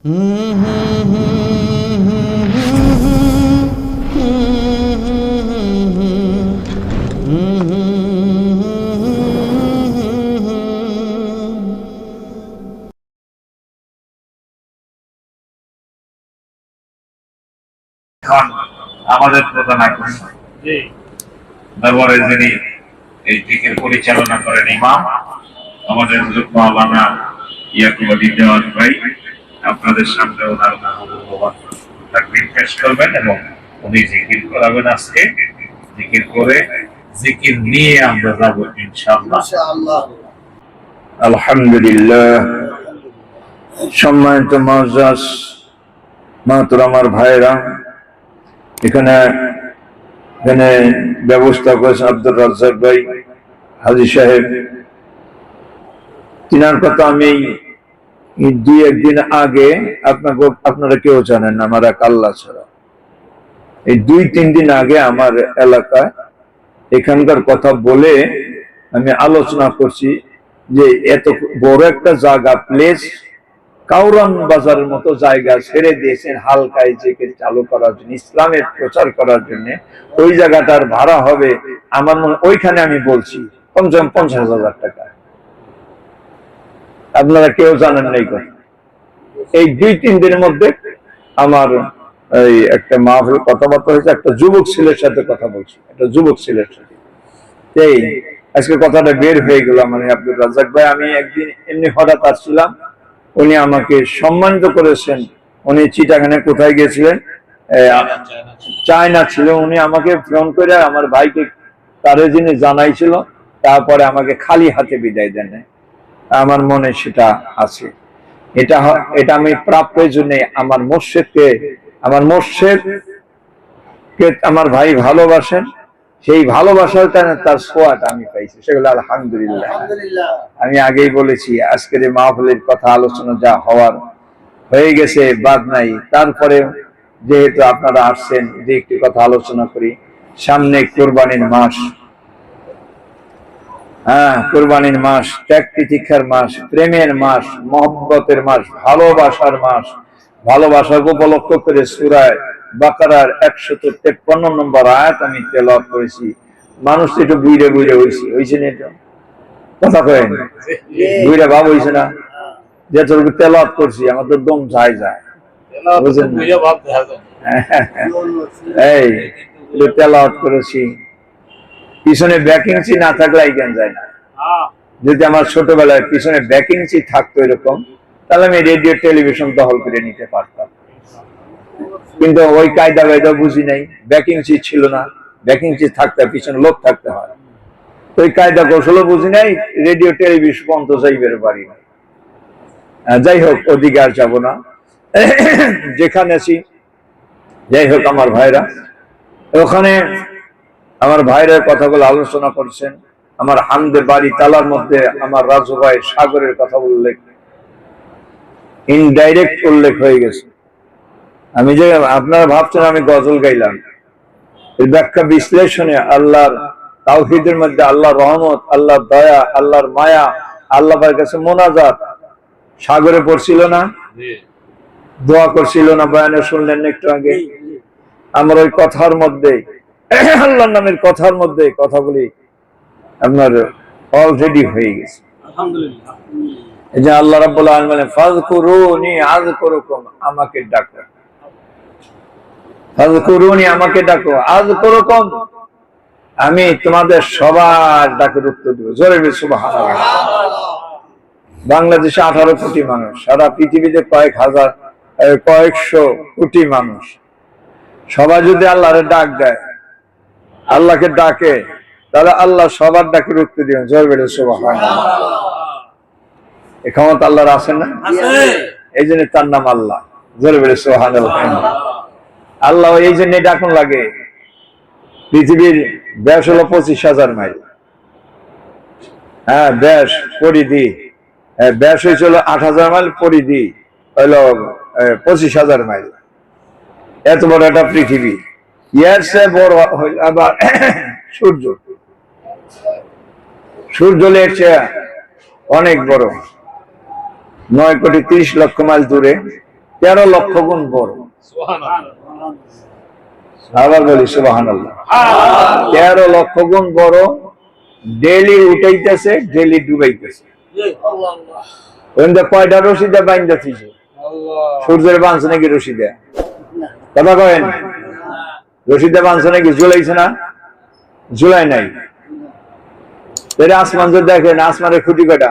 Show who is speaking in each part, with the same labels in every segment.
Speaker 1: আমাদের প্রধান আকর্ষণ দরবারে যিনি এই দিকের পরিচালনা করেন ইমাম আমাদের হুজুর মাওলানা ইয়াকুব আলী দেওয়ান ভাই আপনাদের সামনে ওনার তাকবীর পেশ করবেন এবং উনি জিকির করাবেন। আজকে জিকির করে জিকির নিয়ে আমরা যাব ইনশাআল্লাহ।
Speaker 2: আলহামদুলিল্লাহ। সম্মানিত মুআজ্জাজ মাহতারাম ভাইরা, এখানে ব্যবস্থা করেছেন আব্দুর রাজ্জাক ভাই, হাজী সাহেব। তিনার কথা আমি দুই একদিন আগে আপনারা কেউ জানেন না, আমার এক আল্লাহ ছাড়া। এই 2-3 দিন আগে আমার এলাকায় এখানকার কথা বলে আমি আলোচনা করছি যে এত বড় একটা জায়গা, প্লেস, কাউরান বাজারের মতো জায়গা ছেড়ে দিয়েছেন হালকায় জিকির চালু করার জন্য, ইসলামের প্রচার করার জন্য। ওই জায়গাটার ভাড়া হবে আমার মনে, ওইখানে আমি বলছি কমসে কম 50,000 টাকা। আপনারা কেউ জানেন না এই কথা। এই 2-3 দিনের মধ্যে আমার এই একটা মাহফিল কথাবার্তা হয়েছে, একটা যুবক ছেলের সাথে কথা বলছি, একটা যুবক ছেলের সাথে। এই আজকে কথাটা বের হয়ে গেল। মানে আব্দুর রাজ্জাক ভাই, আমি একদিন এমনি হঠাৎ আসছিলাম, উনি আমাকে সম্মানিত করেছেন। উনি চিটাগানে কোথায় গিয়েছিলেন, চায়না ছিল। উনি আমাকে ফোন করে আমার ভাইকে তারে যিনি জানাইছিল, তারপরে আমাকে খালি হাতে বিদায় দেন। আমার মনে সেটা আছে। এটা আমি প্রাপ্যের জন্য আমার মুর্শিদকে আমার ভাই ভালোবাসেন, সেই ভালোবাসার কারণে তার সোয়াটা আমি পাইছি, সেগুলো আলহামদুলিল্লাহ। আমি আগেই বলেছি আজকের এই মাহফিলের কথা আলোচনা যা হওয়ার হয়ে গেছে, বাদ নাই। তারপরে যেহেতু আপনারা আসছেন, যে একটি কথা আলোচনা করি। সামনে কোরবানির মাস, কোরবানির মাস, ত্যাগ তিতিক্ষার মাস, প্রেমের মাস, মহব্বতের মাস, ভালোবাসার মাস। ভালোবাসাকে উপলক্ষ করে সূরা বাকারার 153 নম্বর আয়াত আমি তেলাওয়াত করেছি। মানুষ একটু বুইড়ে হয়েছে না, এটা কথা কয় না, বুইড়া ভাব হয়েছে না? যেটুকু তেলাওয়াত করছি আমার তো দম যায় বুঝলেন না? এই তেলাওয়াত করেছি, পিছনে ভ্যাকেন্সি না থাকলে আইগান যায় না। যদি আমার ছোটবেলায় পিছনে ভ্যাকেন্সি থাকতো এরকম, তাহলে আমি রেডিও টেলিভিশন দখল করে নিতে পারতাম। কিন্তু ওই কায়দা বুঝি নাই, ভ্যাকেন্সি ছিল না। ভ্যাকেন্সি থাকতে পিছনে লোক থাকতে হয়, ওই কায়দা কৌশলও বুঝি নাই। রেডিও টেলিভিশন পর্যন্ত যাইবার পারি না। যাই হোক, ওদিকে আর যাবো না। যেখানে আছি, যাই হোক আমার ভাইরা, ওখানে আমার ভাইরার কথাগুলো আলোচনা করছেন। আমার হামদে বাড়ি তালার মধ্যে আমার রাজু ভাই সাগরের কথা উল্লেখ, ইনডাইরেক্ট উল্লেখ হয়ে গেছে। আমি যে আপনারা ভাবছেন আমি গজল গাইলাম, এর ব্যাখ্যা বিশ্লেষণে আল্লাহর তাওহীদের মধ্যে আল্লাহর রহমত, আল্লাহর দয়া, আল্লাহর মায়া, আল্লাহর কাছে মোনাজাত সাগরে পড়ছিল না, দোয়া করছিল না, বয়ানে শুনলেন একটু আগে। আমার ওই কথার মধ্যে, আল্লাহর নামের কথার মধ্যে কথাগুলি আপনার অলরেডি হয়ে গেছে। আলহামদুলিল্লাহ। এই যে আল্লাহ রাব্বুল আলামিন বলেন ফাযকুরুনি আযকুরুকুম, আমাকে ডাকো। ফাযকুরুনি, আমাকে ডাকো, আযকুরুকুম, আমি তোমাদের সবার ডাকের উত্তর দেব। জোরে বলি সুবহানাল্লাহ। বাংলাদেশে 18 কোটি মানুষ, সারা পৃথিবীতে কয়েকশো কোটি মানুষ। সবাই যদি আল্লাহরে ডাক দেয়, আল্লাহকে ডাকে, তাহলে আল্লাহ সবার ডাকের উত্তর দিবেন। জোরে বলি সুবহানাল্লাহ। এই ক্ষমতা আল্লাহর আছে না? এই জন্য তার নাম আল্লাহ। জোরে বলি সুবহানাল্লাহ। আল্লাহ এই জন্য ডাকুন লাগে। পৃথিবীর ব্যাস হলো 25,000 মাইল। ব্যাস পরিধি, ব্যাস হয়েছিল 8,000 মাইল, পরিধি হইল 25,000 মাইল। এত বড় একটা পৃথিবী। এর চেয়ে বড় হইল আবার সূর্য। সূর্য এর চেয়ে অনেক বড়, 9,30,00,000 মাইল দূরে। 13 লক্ষ গুণ বড়। আবার বলি সুবহানাল্লাহ। 13 লক্ষ গুণ বড়। ডেইলি উঠাইতেছে, ডেইলি ডুবাইতেছে। কয়টা রশিদা বাইন্দাছে? সূর্যের বাঁধছে নাকি রশিদা? কথা কয়েন, রশিদা বাঁধছে নাকি? ঝুলাইছে না? ঝুলাই নাই। আসমান যদি দেখেন, আসমানের খুঁটি কয়টা?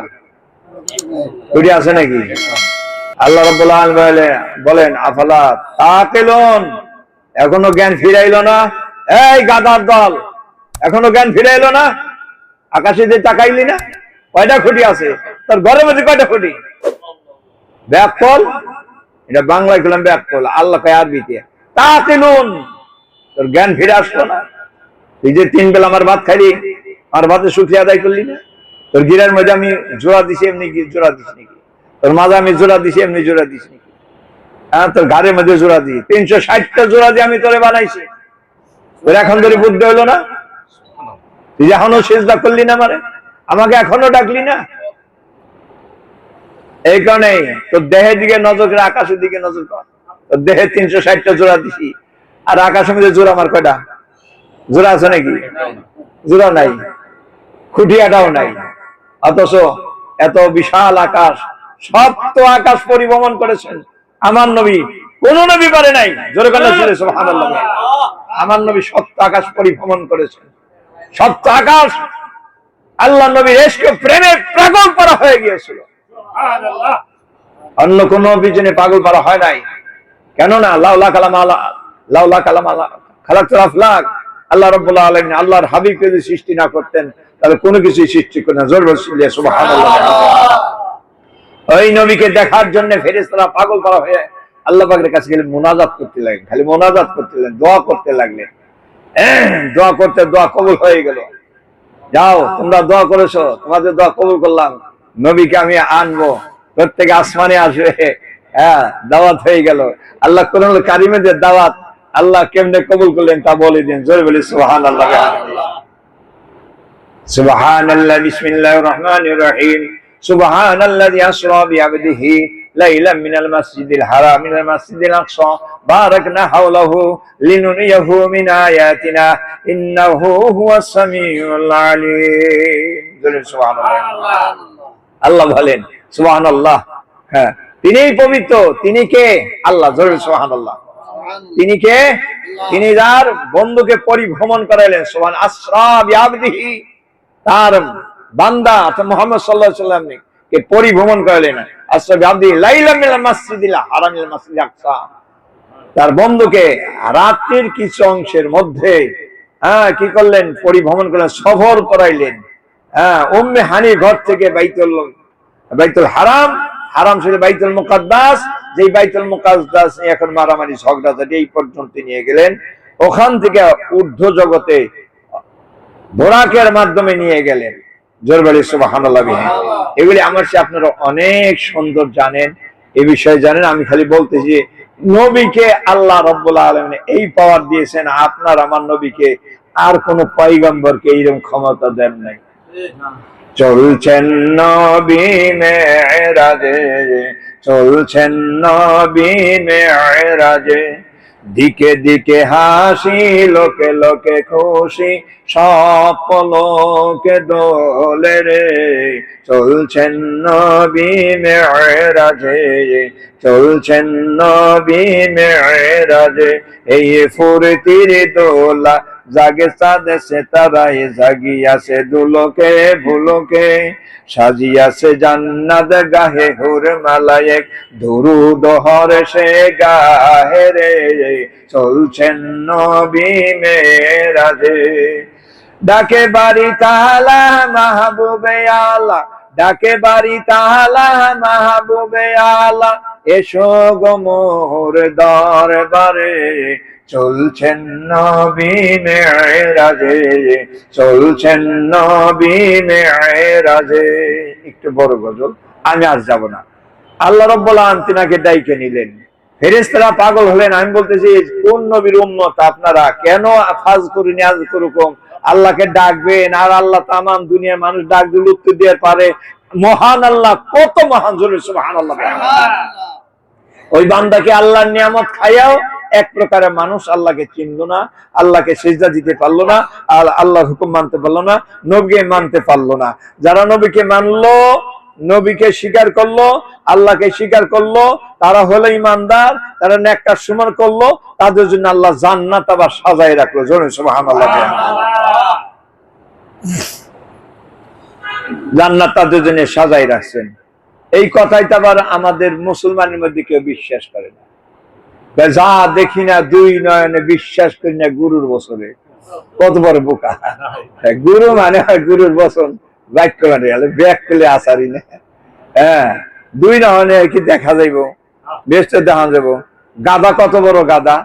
Speaker 2: খুঁটি আছে নাকি? আল্লাহ রাব্বুল আলামিন বলেন আফালা তাকিলুন, এখনো জ্ঞান ফিরাইলো না? এই গাধার দল, এখনো জ্ঞান ফিরাইলো না? আকাশে যে তাকাইলি না, কয়টা খুঁটি আছে? তোর ঘরের মধ্যে কয়টা খুঁটি? ব্যাকল, এটা বাংলায় বললাম ব্যাকল, আল্লাহ কয় আরবিতে তাকিলুন, তোর জ্ঞান ফিরে আসলো না? তুই যে 3 বেলা আমার ভাত খাইলি, আমার ভাতের শুকরিয়া আদায় করলি না? তোর গিরার মধ্যে আমি জোড়া দিছি, এমনি জোড়া দিস নাকি? তোর মাঝে আমি জোড়া দিছি, এমনি জোড়া দিস নাকি? হ্যাঁ, তোর ঘাড়ের মধ্যে জোড়া দিই, 360টা জোড়া দিয়ে আমি তোরে বানাইছি। তোর এখন ধরে বুদ্ধি হলো না? তুই এখনো সেজদা করলি না আমাকে এখনো ডাকলি না? এই কারণে তোর দেহের দিকে নজর করে, আকাশের দিকে নজর কর। তোর দেহে 360টা জোড়া দিছি, আর আকাশের মধ্যে জোড়া আমার কয়টা? জোড়া আছে নাকি? জোড়া নাই, খুঁটিয়াটাও নাই। অথচ এত বিশাল আকাশ, সপ্ত আকাশ পরিভ্রমণ করেছেন আমার নবী, কোন নবী পারে নাই। জোরে বলেন সুবহানাল্লাহ। আমার নবী সপ্ত আকাশ পরিভ্রমণ করেছেন। সপ্ত আকাশ আল্লাহ নবীর ইশকে প্রেমে পাগল করা হয়ে গিয়েছিল। অন্য কোন পিছনে পাগল করা হয় নাই। কেননা লাউলা কালাম খালাকতুল আফলাক, আল্লাহ রাব্বুল আলামিন আল্লাহর হাবিবকে যদি সৃষ্টি না করতেন, তাহলে কোনো কিছুই সৃষ্টি করে না। জোরে বলেন সুবহানাল্লাহ। ওই নবীকে দেখার জন্য ফেরেশতারা পাগল করা হয়ে আল্লাহ পাকের কাছে গেলে মুনাজাত করতে লাগলেন, খালি মুনাজাত করতে লাগলেন, দোয়া করতে লাগলেন। দোয়া করতে দোয়া কবুল হয়ে গেল। যাও, তোমরা দোয়া করেছো, তোমাদের দোয়া কবুল করলাম, নবীকে আমি আনবো, প্রত্যেক আসমানে আসবে। হ্যাঁ, দাওয়াত হয়ে গেল। আল্লাহ কোরআনুল কারীমের দাওয়াত আল্লাহ কেমনে কবুল করলেন তা বলে দিন। জোরে বলি সুবহানাল্লাহ। সুবহানাল্লাহ, বিসমিল্লাহির রহমানির রহিম। সুবহানাল্লাযী আসরা বিআবদিহি লাইলাম মিনাল মাসজিদিল হারাম ইলাল মাসজিদিল আকসা বারাকনা হাওলাহু লিনুরিয়াহু মিন আয়াতিনা ইন্নাহু হুয়াস সামিউল আলীম। জোরে সুবহানাল্লাহ। আল্লাহ বলেন সুবহানাল্লাহ। হ্যাঁ, তিনিই পবিত্র। তিনি কে? আল্লাহ। জোরে সুবহানাল্লাহ। তিনি কে? তিনি যার বন্ধুকে পরিভ্রমণ করাইলেন। সুবহান আসরা বিআবদিহি, তার বান্দা মুহাম্মদ সাল্লাল্লাহু আলাইহি ওয়াসাল্লাম কে পরিভ্রমণ করাইলেন। আসরা বিআবদিহি লাইলাম মিনাল মাসজিদিল হারাম ইলাল মাসজিদিল আকসা, তার বন্ধুকে রাতের কিছু অংশের মধ্যে কি করলেন? পরিভ্রমণ করলেন, সফর করাইলেন। উম্মে হানি ঘর থেকে বাইতুল হারাম, হারাম শরীফ বাইতুল মুকাদ্দাস, যেই বাইতুল মুকাদ্দাস এখন মারামারি ঝগড়াঝাটি এই পর্যন্ত নিয়ে গেলেন। ওখান থেকে ঊর্ধ্ব জগতে বোরাকের মাধ্যমে নিয়ে গেলেন। জোরে বলি সুবহানাল্লাহ। এগুলি আমার চেয়ে আপনারা অনেক সুন্দর জানেন, এই বিষয়ে জানেন। আমি খালি বলতেছি, নবীকে আল্লাহ রাব্বুল আলামিন এই পাওয়ার দিয়েছেন, আপনার আমার নবীকে আর কোন পয়গম্বরকে এইরকম ক্ষমতা দেন নাই। চলছেন নবী মেরাজে, চলছেন নবী মেরাজে, দিকে দিকে হাসি, লোকে লোকে খুশি, সব লোকে দোলে রে। চলছেন নবী মেরাজে, চলছেন নবী মেরাজে, এই ফুরতির দোলা জাগে সাদে সে তারাই, জাগিয়াছে দুলোকে ভুলোকে, সাজিয়াছে জান্নাত গাহে হুর মালায়েক, দুরুদ হর্ষে গাহে রে। চলছেন নবী মেরাজে, ডাকে বাড়ি তালা মাহবুবে আলা, ডাকে বাড়ি তালা মাহবুবে আলা, এসো গো মোর দরবারে। চলছেন নবী মেরাজে, চলছেন নবী মেরাজে। একটু বড় গজল, আমি আর যাব না। আল্লাহ রাব্বুল আলামিন তিনাকে ডাইকে নিলেন, ফেরেশতারা পাগল হলেন। আমি বলতেছি, কোন নবীর উম্মত আপনারা? কেন ফাজ করি নিয়াজ করুকম আল্লাহকে ডাকবেন, আর আল্লাহ তামাম দুনিয়ার মানুষ ডাক দিলে উত্তর দিয়ে পারে। মহান আল্লাহ, কত মহান! জোরে সুবহানাল্লাহ। ওই বান্দাকে আল্লাহর নিয়ামত খাইয়াও এক প্রকারের মানুষ আল্লাহকে চিনল না, আল্লাহকে সিজদা দিতে পারলো না, আর আল্লাহর হুকুম মানতে পারলো না, নবীকে মানতে পারলো না। যারা নবীকে মানলো, নবীকে স্বীকার করলো, আল্লাহকে স্বীকার করলো, তারা হলো ইমানদার, তারা নেককার সুমন করলো, তাদের জন্য আল্লাহ জান্নাত আবার সাজায় রাখলো। জোরে সুবহানাল্লাহ। জান্নাত তাদের জন্য সাজাই রাখছেন। এই কথাই তো আবার আমাদের মুসলমানের মধ্যে কেউ বিশ্বাস করে না। যা দেখি না দুই নয়নে বিশ্বাস করি না গুরুর বছরে, কত বড় বোকা। গুরু মানে হয় গুরুর বচন বাক্য মানে ব্যাক করলে আসারি না। হ্যাঁ, দুই নয়নে কি দেখা যাইব, বেশ দেখা যাব। গাদা কত বড় গাদা।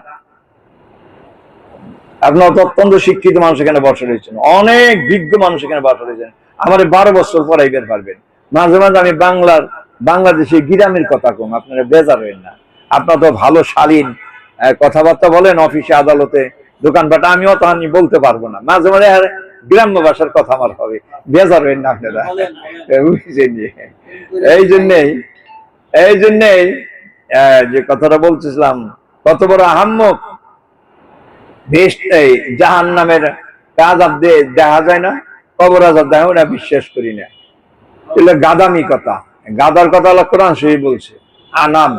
Speaker 2: আপনার অত্যন্ত শিক্ষিত মানুষ এখানে বসে রয়েছেন, অনেক বিজ্ঞ মানুষ এখানে বসে রয়েছেন, আমার 12 বছর পড়াইবেন পারবেন। মাঝে মাঝে আমি বাংলাদেশে গ্রামের কথা কম, আপনারা বেজার হবেন না। আপনার তো ভালো শালীন কথাবার্তা বলেন অফিসে আদালতে দোকানপাট, আমিও তো আমি বলতে পারবো না, মাঝে মাঝে আর গ্রাম্য ভাষার কথা আমার হবে, বেজার হবেন না আপনারা। বুঝছেন? এই জন্যেই যে কথাটা বলতেছিলাম, কত বড় আহাম্মক। জাহান নামের আযাব দেখা যায় না, কবর আযাব দেখা, ওরা বিশ্বাস করি না। এগুলো গাদামি কথা। গাদার কথা আল্লাহ কোরআন শরীফ বলছে। আনাম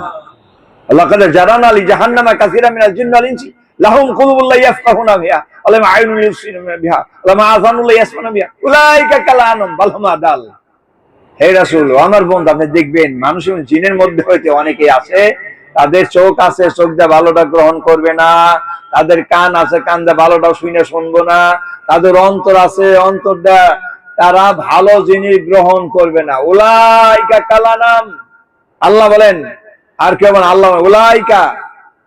Speaker 2: লাকাদ জারানা লি জাহান্নামা কাসীরাম মিনাল জিন্নি ওয়াল ইনসি লাহুম কুলুবুন লা ইয়াফকাহুনা বিহা ওয়া লাহুম আ'য়ুনুন লা ইবসিরুনা বিহা ওয়া লাহুম আযানুন লা ইয়াসমাউনা বিহা উলাইকা কাল আনাম বাল হুম আদাল। হে রাসূল, আমার বন্ধু, আপনি দেখবেন মানুষ এবং জিনের মধ্যে হইতে অনেকেই আছে, তাদের চোখ আছে, চোখ দিয়ে ভালোটা গ্রহণ করবে না, তাদের কান আছে, কান দিয়ে ভালোটা শুনে শুনবো না, তাদের অন্তর আছে, অন্তর দিয়ে তারা ভালো জিনিস গ্রহণ করবে না। উলাইকা কাল আনাম, আল্লাহ বলেন। আর কেমন আল্লাহ, উলাইকা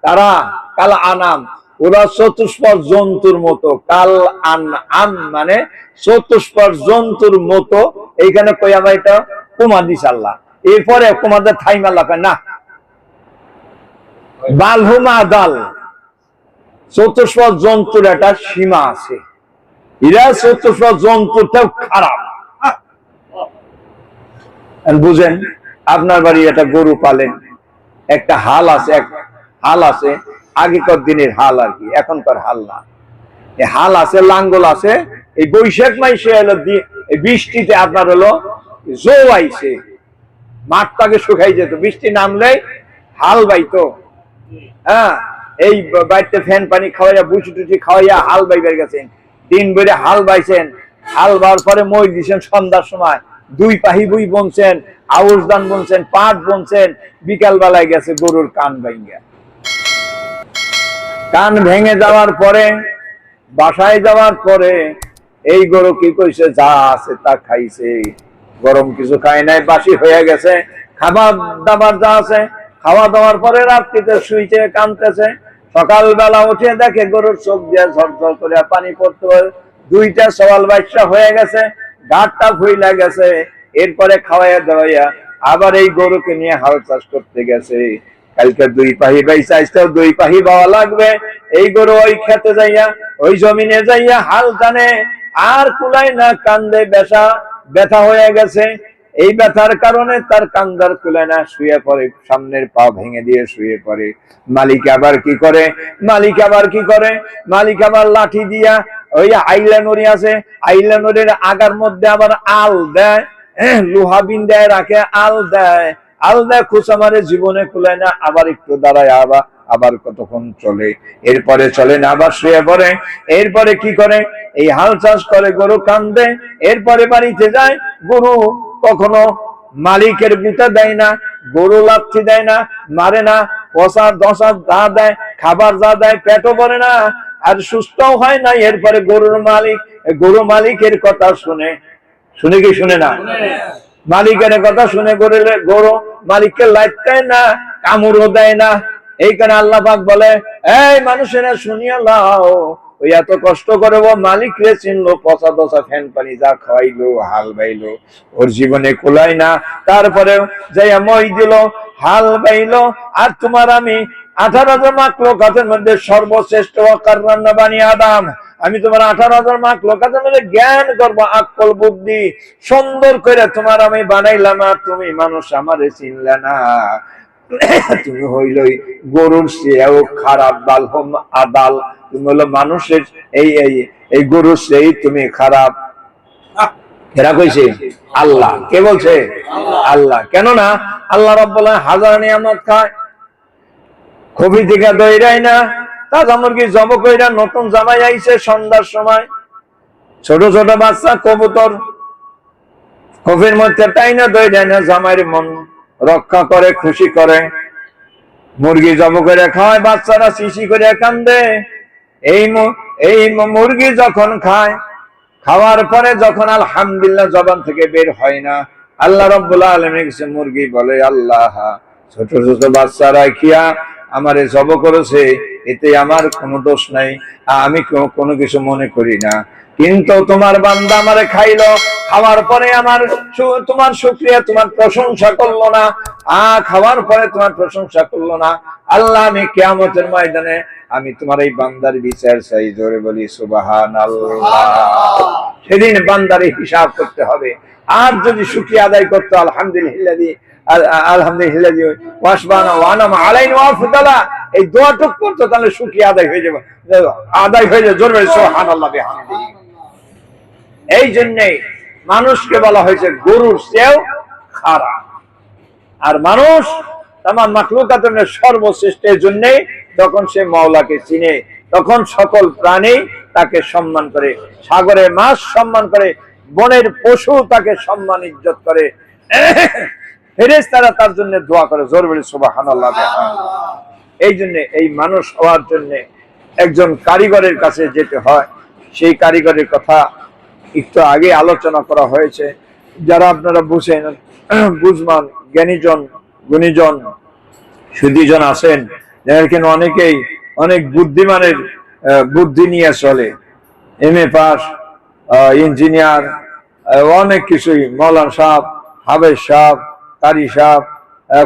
Speaker 2: তারা কাল আনাম, ওরা চতুষ্পদ জন্তুর মতো। কাল আন মানে চতুষ্পদ জন্তুর মতো। এইখানে কই আমার এটা কুমা দিস আল্লাহ, এরপরে কুমাদের থাইম আল্লাহ না, বালহুমা দাল। চতুষ্পদ জন্তুর একটা সীমা আছে, এরা চতুষ্পদ জন্তুটাও খারাপ। বুঝেন, আপনার বাড়ি একটা গরু পালেন, একটা হাল আছে, আগেকার দিনের হাল আর কি, এখনকার হাল না। এই হাল আছে, লাঙ্গল আছে। এই বৈশাখ মাসে হলো বৃষ্টিতে আপনার হলো জো আইছে, মাঠটাকে শুকাই যেত, বৃষ্টি নামলে হাল বাইতো। হ্যাঁ, এই বাড়িতে ফ্যান পানি খাওয়াইয়া বুঝি টুচি খাওয়াইয়া হাল বাইবার গেছেন, দিন বেড়ে হাল বাইছেন, হাল বার পরে মই দিয়েছেন সন্ধ্যার সময়, দুই পাহি বই বনছেন, আউশ ধান বনছেন, পাট বনছেন, বিকাল বেলায় গেছে গরুর কান ভেঙে। কান ভেঙে যাওয়ার পরে, বাসায় যাওয়ার পরে এই গরু কি কইছে, যা আছে তা খাইছে, গরম কিছু খায় নাই, বাসি হয়ে গেছে। খাবার দাবার যা আছে খাওয়া দাওয়ার পরে রাত্রিতে শুইছে, কাঁদতেছে। সকালবেলা উঠে দেখে গরুর চোখ দিয়ে ঝরঝর করে পানি পড়তে, দুইটা সওয়াল বাইশা হয়ে গেছে, ঘাটটা ভুইলা গেছে। এরপরে খাওয়াইয়া দাওয়াইয়া আবার এই গরুকে নিয়ে হাল চাষ করতে গেছে। কালকে দুই পাহি বাইসা আসতেও দুই পাহি বাওয়া লাগবে। এই গরু ওই খেতে যাইয়া, ওই জমিনে যাইয়া হাল টানে, আর কুলাই না, কান্দে, ব্যথা হয়ে গেছে। এই ব্যথার কারণে তার কান্দার কুলাই না, শুয়ে পড়ে, সামনের পা ভেঙে দিয়ে শুয়ে পড়ে। মালিক আবার কি করে, মালিক আবার লাঠি দিয়া, ওই আইলা নড়ি আছে, আইলা নড়ির আগার মধ্যে আবার আল দেয়, লোহা বিন্দায় রাখে, আল দেয়, খুচা মারে, জীবনে কুলায় না। আবার একটু দাঁড়ায়, আবার কতক্ষণ চলে, এরপরে চলে না, আবার শুয়ে পড়ে। এরপরে কি করে, এই হাল চাষ করে, গরু কান্দে। এরপরে বাড়িতে যায়, গরু কখনো মালিকের গুতা দেয় না, গরু লাথি দেয় না, মারে না, পচা দশা যা দেয়, খাবার যা দেয়, পেটও ভরে না, আর সুস্থও হয় না। এরপরে গরু মালিকের কথা শুনে কি শুনে না, মালিকের কথা শুনে গরু মালিককে লাইট দেয় না, কামড়ও দেয় না। এইখানে আল্লাহ পাক বলে, এই মানুষেরা শুনিয়া লাও, ওই এত কষ্ট করে ও মালিক রে চিনলো, পচা দশা ফ্যান পানি যা খাওয়াইলো, হাল বাইলো, ওর জীবনে কুলাই না, তারপরে যাইয়া মই দিল, হাল বাইলো। আর তোমার আমি 18,000 মাখলুকাতের মধ্যে সর্বশ্রেষ্ঠ ওয়াকাররামনা বানি আদম, আমি তোমার 18,000 মাখলুকাতের মধ্যে জ্ঞান করবো, আকল বুদ্ধি সুন্দর করে তোমার আমি বানাইলাম, আর তুমি মানুষ আমারে চিনলে না। তুমি হইলই গরুর চেয়েও খারাপ, বালহম আদাল, তুমি হলো মানুষের এই এই এই গরুর চেয়ে তুমি খারাপ। এরা কইছে আল্লাহ। কে বলছে? আল্লাহ। কেননা আল্লাহ রাব্বুল আলামিন হাজার নিয়ামত খায়, খবি থেকে দইরাই না, তাজা মুরগি জব কইরা নতুন জামাই আইছে সন্ধ্যার সময়, ছোট ছোট বাচ্চা কবুতর কফির মধ্যে তাই না দইরাই না, জামাইয়ের মন রক্ষা করে, খুশি করে, মুরগি জব করে খায়, বাচ্চারা শিশি করে কান্দে। এই মুরগি যখন খায়, খাওয়ার পরে যখন আলহামদুলিল্লাহ জবান থেকে বের হয় না, আল্লাহ রাব্বুল আলামিন কাছে মুরগি বলে, আল্লাহ ছোট ছোট বাচ্চারা খিয়া আমারে জব করেছে, এতে আমার কোনো দোষ নাই, আমি কোনো কিছু মনে করি না, কিন্তু তোমার বান্দা আমারে খাইলো, খাওয়ার পরে আমার তোমার শুকরিয়া, তোমার প্রশংসা করলো না, খাওয়ার পরে তোমার প্রশংসা করলো না, আল্লাহ আমি কিয়ামতের ময়দানে আমি তোমার এই বান্দার বিচার চাই। জোরে বলি সুবহানাল্লাহ। সেদিন বান্দারে হিসাব করতে হবে। আর যদি শুকরিয়া আদায় করতে আলহামদুলিল্লাহ ওয়াসবানা ওয়ানাম আলাইনা ওয়াফদালা এই দোয়াটুক করতে, তাহলে শুকরিয়া আদায় হয়ে যাবে, জোরে বলি সুবহানাল্লাহ বিহামদিহি। এই জন্যে মানুষকে বলা হয়েছে গরুর চেয়েও খারাপ। আর মানুষ তামাম মাখলুকাতের সর্বশ্রেষ্ঠ। এর জন্য যখন সে মাওলাকে চিনে, তখন সকল প্রাণী তাকে সম্মান করে, সাগরে মাছ সম্মান করে, বনের পশু তাকে সম্মান ইজ্জত করে, ফেরেশতারা তার জন্য দোয়া করে। জোরে বলি সুবহানাল্লাহ। এই জন্য এই মানুষ হওয়ার জন্য একজন কারিগরের কাছে যেতে হয়। সেই কারিগরের কথা একটু আগে আলোচনা করা হয়েছে। যারা আপনারা বুঝেন, বুঝমান, জ্ঞানীজন, গুণীজন, সুধীজন আছেন, এখানে অনেকেই অনেক বুদ্ধিমানের বুদ্ধি নিয়ে চলে, MA পাস, ইঞ্জিনিয়ার, অনেক কিছুই, মৌলানা সাহেব, হাফেজ সাহেব, কারি সাহেব,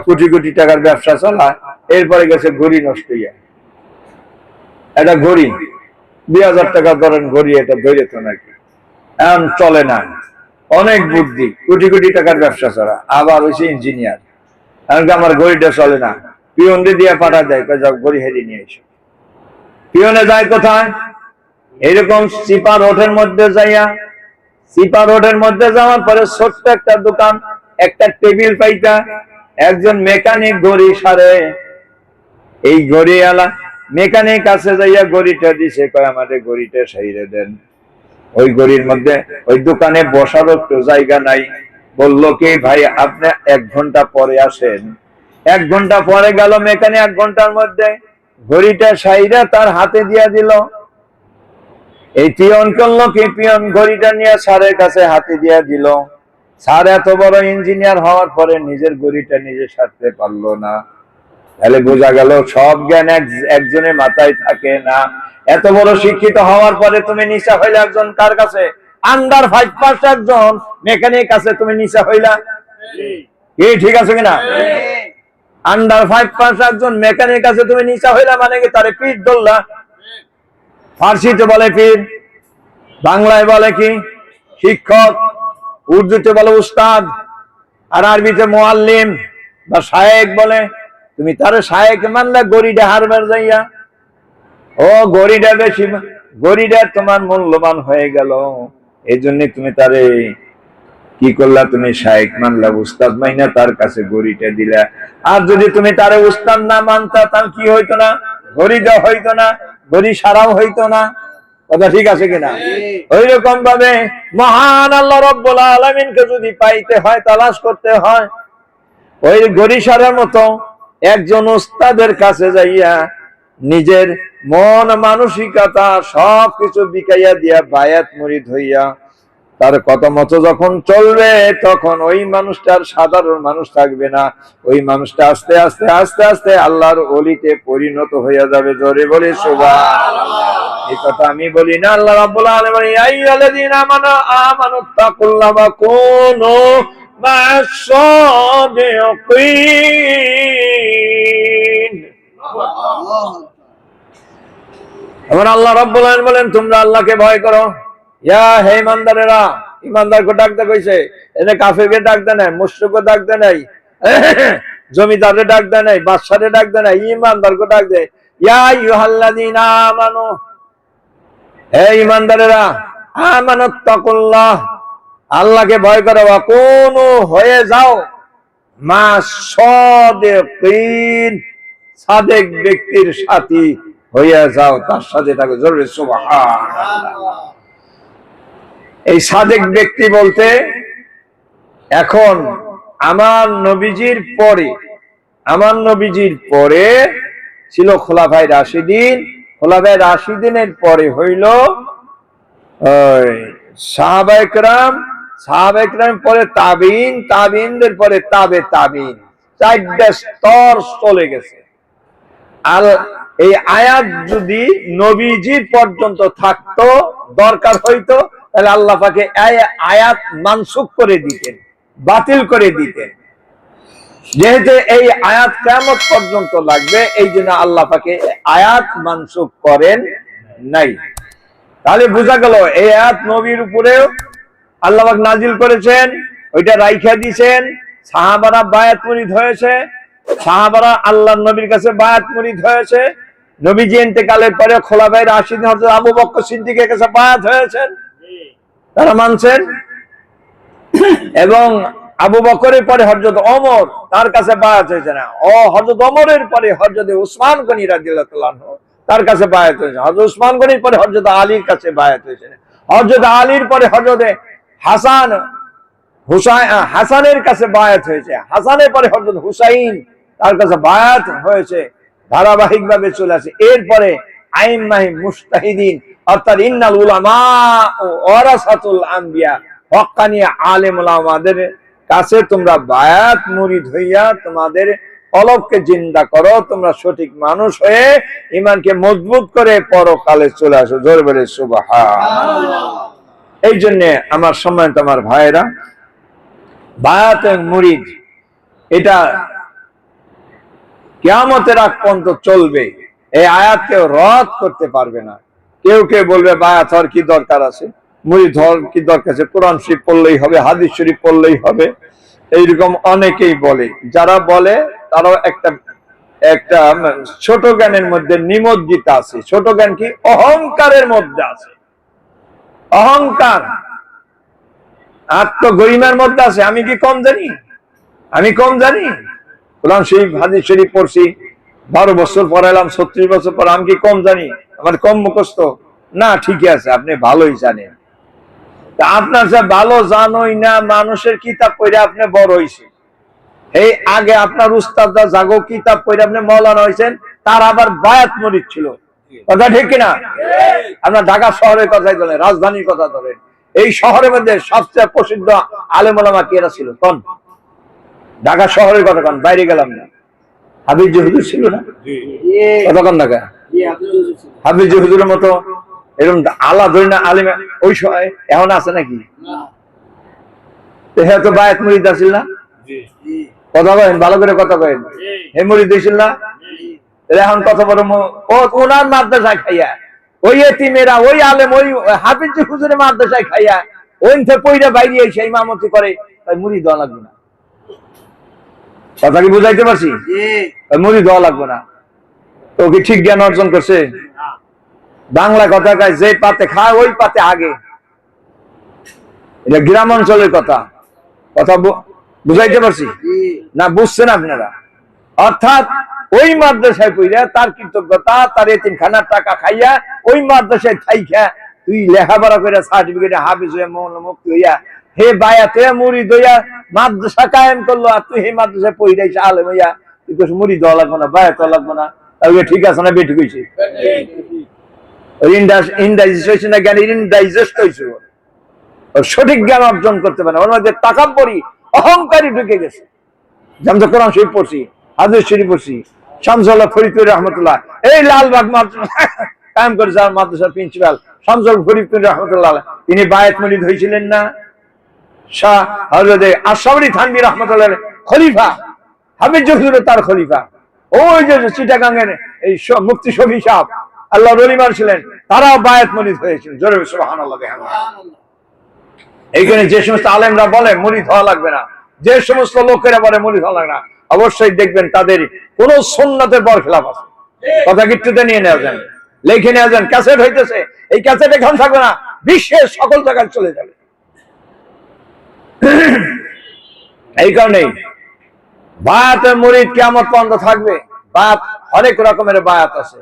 Speaker 2: কোটি কোটি টাকার ব্যবসা চালায়, এরপরে গেছে ঘড়ি নষ্ট হইয়া। এটা ঘড়ি 2000 টাকা ধরেন ঘড়ি, এটা ধরে তো নাকি এখন চলে না, অনেক বুদ্ধি, কোটি কোটি টাকার ব্যবসা ছাড়া, আবার হয়েছে ইঞ্জিনিয়ার, আমার ঘড়িটা চলে না, পিয়নকে দিয়ে পাঠা যায়, ঘড়ি হেরি নিয়ে এসো। পিয়নে যায় কোথায়? এরকম সিপা রোডের মধ্যে যাইয়া, সিপা রোডের মধ্যে যাওয়ার পরে ছোট্ট একটা দোকান, একটা টেবিল পাইতা, একজন মেকানিক ঘড়ি সারে, এই ঘড়িওয়ালা মেকানিক কাছে যাইয়া ঘড়িটা দিছে, কয় আমাদের ঘড়িটা সাইরে দেন। ওই ঘড়ির মধ্যে ওই দোকানে বসার একটু জায়গা নাই, বললো কি ভাই আপনি 1 ঘন্টা পরে আসেন। 1 ঘন্টা পরে গেল মেকানিক, 1 ঘন্টার মধ্যে ঘড়িটা সাইরা তার হাতে দিয়া দিল। এই পিয়ন করলো কি, পিয়ন ঘড়িটা নিয়ে স্যারের কাছে হাতে দিয়া দিল। স্যার এত বড় ইঞ্জিনিয়ার হওয়ার পরে নিজের ঘড়িটা নিজে সারতে পারলো না। তাহলে বোঝা গেল সব জ্ঞান একজনের মাথায় থাকে না। এত বড় শিক্ষিত হওয়ার পরে তুমি নিশা হইলে একজন কার কাছে? আন্ডার 5 পাস একজন মেকানিক কাছে তুমি নিশা হইলা, কি ঠিক আছে কিনা? আন্ডার 5 পাস একজন মেকানিক কাছে তুমি নিশা হইলা মানে কি তারে পীর ধরলা। ফার্সিতে বলে পীর, বাংলায় বলে কি শিক্ষক, উর্দুতে বলে উস্তাদ, আর আরবিতে মুআল্লিম বা শায়েখ বলে। তুমি তারে শায়েখ মানলে গড়িটা হারবার যাইয়া, ও গড়িটা বেশি, গড়িটা তোমার মূল্যবান হয়ে গেল, এই জন্য তুমি তারে কি করলা, তুমি শায়েখ মানলা, উস্তাদ মাইনা তার কাছে গড়িটা দিলা। আর যদি তুমি তারে উস্তাদ না মানতা, তার কি হইতো না? ঘড়িটা হইতো না, ঘড়ি সারাও হইতো না। কথা ঠিক আছে কিনা? ওই রকম ভাবে মহান আল্লাহ রাব্বুল আলামিনকে যদি পাইতে হয়, তালাশ করতে হয়, ওই ঘড়ি সারার মতো একজন উস্তাদের কাছে যাইয়া নিজের মন মানসিকতা সবকিছু বিকাইয়া দিয়া বায়াত মুরিদ হইয়া তার কথা মতো যখন চলবে, তখন ওই মানুষটার সাধারণ মানুষ থাকবে না, ওই মানুষটা আস্তে আস্তে আস্তে আস্তে আল্লাহর ওলিতে পরিণত হইয়া যাবে। জোরে বলে সুবহানাল্লাহ। এই কথা আমি বলি না, আল্লাহ রাব্বুল আলামিন ইয়া আইয়ুহাল্লাযীনা আমানুত্তাকুল্লাহা ওয়া কুনু মা'আস-সাদিকিন। আমার আল্লাহ রাব্বুল আলামিন বলেন তোমরা আল্লাহকে ভয় করো। ইয়া হে ইমানদারেরা, ইমানদারকে ডাকতে কইছে, এনে কাফেরকে ডাকতে নাই, মুশরিককে ডাকতে নাই, জমিদারে ডাক দেয় নাই, বাদশারে ডাক দেয় নাই, ইমানদারকে ডাক দেয়, ইয়া আইয়ুহাল্লাযীনা আমানু, হে ইমানদারেরা, আমানুত্তাকুল্লাহ, আল্লাহকে ভয় করো, ওয়া কুনু, হয়ে যাও, মা সাদিকিন, সাদেক ব্যক্তির সাথী হইয়া যাও, তার সাথে থাকো। জোরে সুবহানাল্লাহ। এই সাদেক ব্যক্তি বলতে এখন আমার নবীজির পরে ছিল খোলাফায়ে রাশিদিন, খোলাফায়ে রাশিদিনের পরে হইল সাহাবায়ে কেরাম, সাহাবায়ে কেরাম পরে তাবিঈন, তাবিঈনদের পরে তাবে তাবিঈন, চারটা স্তর চলে গেছে। আর এই আয়াত যদি নবীজি পর্যন্ত থাকতো, দরকার হইতো, তাহলে আল্লাহ পাকে আয়াত মানসুখ করে দিতেন, বাতিল করে দিতেন। যেহেতু এই আয়াত কিয়ামত পর্যন্ত লাগবে, এই জন্য আল্লাহ পাকে আয়াত মানসুখ করেন নাই। তাহলে বোঝা গেল এই আয়াত নবীর উপরেও আল্লাহ পাক নাজিল করেছেন, ওইটা রাইখা দিয়েছেন, সাহাবারা বায়াত মুরিদ হয়েছে, সাহাবারা আল্লাহর নবীর কাছে বায়াত মুরিদ হয়েছে, নবীজি ইন্তেকালের পরে খোলাফায়ে রাশিদিন হযরত আবু বকর সিদ্দিকের কাছে বায়াত হয়েছেন, তারা মানছেন। এবং আবু বকরের পরে হযরত ওমর, তার কাছে বায়াত হয়েছে না। হযরত ওমরের পরে হযরত উসমান গনি রাদিয়াল্লাহু তাআলা আনহু, তার কাছে বায়াত হয়েছে। হযরত উসমান গনির পরে হযরত আলীর কাছে বায়াত হয়েছে। হযরত আলীর পরে হযরত হাসানের কাছে বায়াত হয়েছে। হাসানের পরে হযরত হুসাইন, তার কাছে বায়াত হয়েছে। ধারাবাহিক ভাবে চলে আসে। এরপরে আইম্মায়ে মুজতাহিদিন, অর্থাৎ ইন্নাল উলামা ওয়ারাসাতুল আম্বিয়া, হক্কানি আলেম উলামাদের কাছে তোমরা বায়াত মুরিদ হইয়া তোমাদের কলবকে জিন্দা করো, তোমরা সঠিক মানুষ হয়ে ঈমানকে মজবুত করে পরকালে চলে আসো। জোরে বলে সুবহানাল্লাহ। এই জন্য আমার সম্মানিত আমার ভাইরা, বায়াত মুরিদ এটা কিয়ামতের আগ পর্যন্ত চলবে। এই আয়াতকে রদ করতে পারবে না। কেউ কেউ বলবে বায়াত হওয়ার কি দরকার আছে, মুরিদ হওয়ার কি দরকার আছে, কোরআন শরীফ পড়লেই হবে, হাদিস শরীফ পড়লেই হবে, এইরকম অনেকেই বলে। যারা বলে তারাও একটা ছোট জ্ঞানের মধ্যে নিমজ্জিত আছে। ছোট জ্ঞান কি? অহংকারের মধ্যে আছে। অহংকার, আত্মগরিমার মধ্যে আছে। আমি কি কম জানি? আমি কম জানি? কোরআন শরীফ হাদিস শরীফ পড়ছি, 12 বছর পড়াইলাম, 36 বছর পর, আমি কি কম জানি? আমার কম মুখস্থ না? ঠিকই আছে, আপনি ভালোই জানেন। আপনার যে ভালো জানোই না, মানুষের কিতাব পড়ে আপনি বড় হইছেন। এই আগে আপনার উস্তাদরা জাগো কিতাব পড়ে আপনি মাওলানা হইছেন, তার আবার বায়াত মুরিদ ছিল। কথা ঠিক কিনা? আপনার ঢাকা শহরের কথাই ধরেন, রাজধানীর কথা ধরেন, এই শহরের মধ্যে সবচেয়ে প্রসিদ্ধ আলেম ওলামা কেরা ছিল? কোন? ঢাকা শহরের কথা কোন, বাইরে গেলাম না। হাফিজ হুজুর ছিল না? কথা কোন ঢাকা? হাফিজ হুজুরের মতো এরকম আলা ধরি না আলিম ওই সময় এখন আছে নাকি? তো বায়াত মুরিদ আছিল না? কথা কয়েন, ভালো করে কথা কয়েন। হে মুরিদ হয়েছিল না? এখন কত বড় ওনার মাদ্রাসায় খাইয়া, ওই এতিমেরা, ওই আলেম, ওই হাফিজ হুজুরের মাদ্রাসায় খাইয়া ওই পইরা বাইরে এসে ইমামতি করে, তাই মুরিদ হওয়া লাগবে না। কথা কি বুঝাইতে পারছি? মুরিদ হওয়া লাগবে না। তো কি ঠিক জ্ঞান অর্জন করছে? বাংলা কথা কয়, যে পাতে খায় ওই পাতে আগে। এটা গ্রাম অঞ্চলের কথা। কথা বুঝাইতে পারছি না? বুঝছেন আপনারা? অর্থাৎ ওই মাদ্রাসায় পড়িয়া তার কৃতজ্ঞতা, তার এতিমখানার টাকা খাইয়া ওই মাদ্রাসায় থাইকা তুই লেখাপড়া করে সার্টিফিকেট হাফিজ হইয়া মৌলানা মুফতি হইয়া হে বায়াত হইয়া মুরিদ হইয়া মাদ্রাসা কায়েম করলো, আর তুই হে মাদ্রাসায় পড়িয়াইছ আলেম হইয়া তুই কিছু মুরিদ হওয়া লাগবো না, বায়াত হওয়া লাগবো না। তাহলে ঠিক আছে না? বেঠিক হইছে? সঠিক জ্ঞান অর্জন করতে পারে না, ওর মধ্যে তাকাব্বুরি, অহংকারী ঢুকে গেছে। যেমন কোরআন শরীফ পড়ছি, হাদিস শরীফ পড়ছি, শামসুল হক ফরিদপুর রহমতুল্লাহ, এই লালবাগ মাদ্রাসা কায়েম করেছে মাদ্রাসার প্রিন্সিপাল শামসুল ফরিদপুর রহমতুল্লাহ, তিনি বায়াত মুরিদ হয়েছিলেন না? শাহ হযরত আশরাফি থানভী রহমতুল্লাহ খলিফা, হাফিজ হুজুর তার খলিফা, ওই যে চিটাগাঙ্গের এই মুফতি শফি সাহেব আল্লাহর ওলি ছিলেন, তারাও বায়াত মুরিদ হয়েছিল। জোরে সুবহানাল্লাহ। এইখানে যে সমস্ত আলেমরা বলে মুরিদ হওয়া লাগবে না, যে সমস্ত লোকেরা বলে মুরিদ হওয়া লাগবে না, অবশ্যই দেখবেন তাদের কোন সুন্নতের বরখেলাপ আছে। কথা কিট্টুতে নিয়ে নেওয়া যান, লিখে নেওয়া যান, ক্যাসেট হইতেছে, এই ক্যাসেট এখানে থাকবে না, বিশ্বের সকল জায়গায় চলে যাবে। এই কারণেই বায়াতের মুরিদ কিয়ামত পর্যন্ত থাকবে। বায়াত অনেক রকমের বায়াত আছে।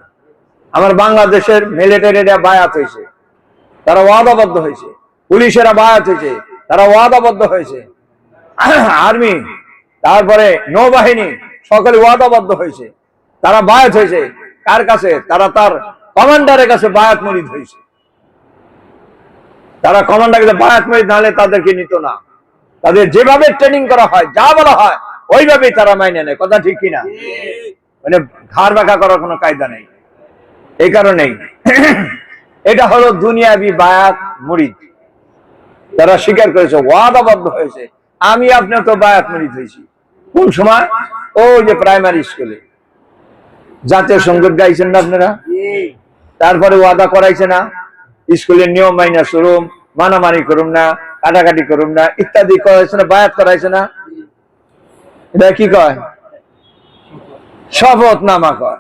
Speaker 2: আমার বাংলাদেশের মিলিটারিরা বায়াত হয়েছে, তারা ওয়াদাবদ্ধ হয়েছে। পুলিশেরা বায়াত হয়েছে, তারা ওয়াদাবদ্ধ হয়েছে। আর্মি, তারপরে নৌবাহিনী, সকলে ওয়াদাবদ্ধ হয়েছে, তারা বায়াত হয়েছে। কার কাছে? তারা তার কমান্ডারের কাছে বায়াত মুরিদ হয়েছে। তারা কমান্ডারের কাছে বায়াত মুরিদ না হলে তাদেরকে নিত না। তাদের যেভাবে ট্রেনিং করা হয়, যা বলা হয় ওইভাবেই তারা মাইনে নেয়। কথা ঠিক কিনা? মানে ঘাড় বাঁকা করার কোনো কায়দা নেই। এই কারণেই এটা হলো দুনিয়াবি বায়াত মুরিদ। তারা স্বীকার করেছে, ওয়াদাবদ্ধ হয়েছে। আমি আপনি তো বায়াত মুরিদ হয়েছি কোন সময়? ওই যে প্রাইমারি স্কুলে জাতীয় সঙ্গীত গাইছেন না আপনারা, তারপরে ওয়াদা করাইছে না, স্কুলের নিয়ম মাইনা চলুম, মানামানি করুম না, কাটাকাটি করুম না, ইত্যাদি করাইছে না, বায়াত করাইছে না। এটা কি কয়? শপথ নামা কয়।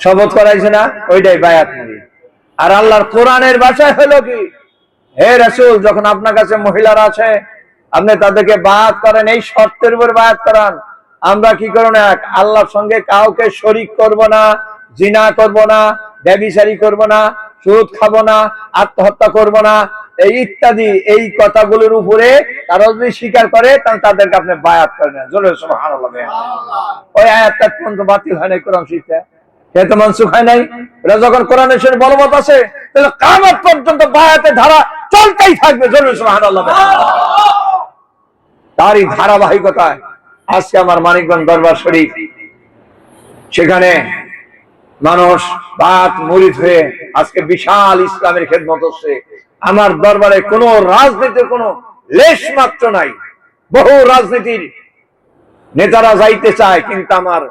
Speaker 2: শপথ করাইছে না, ওইটাই বায়াত মুরিদ। আর আল্লাহর কোরআনের ভাষায় হলো কি, হে রাসূল, যখন আপনার কাছে মহিলারা আছে, আপনি তাদেরকে বায়াত করেন, এই শর্তের উপর বায়াত করান, আমরা কি করব না, আল্লাহর সঙ্গে কাউকে শরীক করব না, জিনা করব না, ব্যভিচারী করব না, সুদ খাবো না, আত্মহত্যা করব না, এই ইত্যাদি এই কথাগুলোর উপরে তারা যদি স্বীকার করে, তাহলে তাদেরকে আপনি বায়াত করেন। জোরে সুবহানাল্লাহ। ওই আয়াতটা পর্যন্ত বাতিল হয় নাই কোরআন শিক্ষা, এটা মনসুখ হয় নাই। এটা যখন কোরআনের সাথে বলবৎ আছে, তাহলে কিয়ামত পর্যন্ত বায়াতের ধারা চলতেই থাকবে। জোরে সুবহানাল্লাহ। তারই ধারাবাহিকতায় আজকে আমার মানিকগঞ্জ দরবার শরীফ, সেখানে মানুষ বায়াত মুরিদ হয়ে আজকে বিশাল ইসলামের খেদমত হচ্ছে। আমার দরবারে কোনো রাজনীতির কোনো লেশ মাত্র নাই। বহু রাজনীতির নেতারা যাইতে চায়, কিন্তু আমার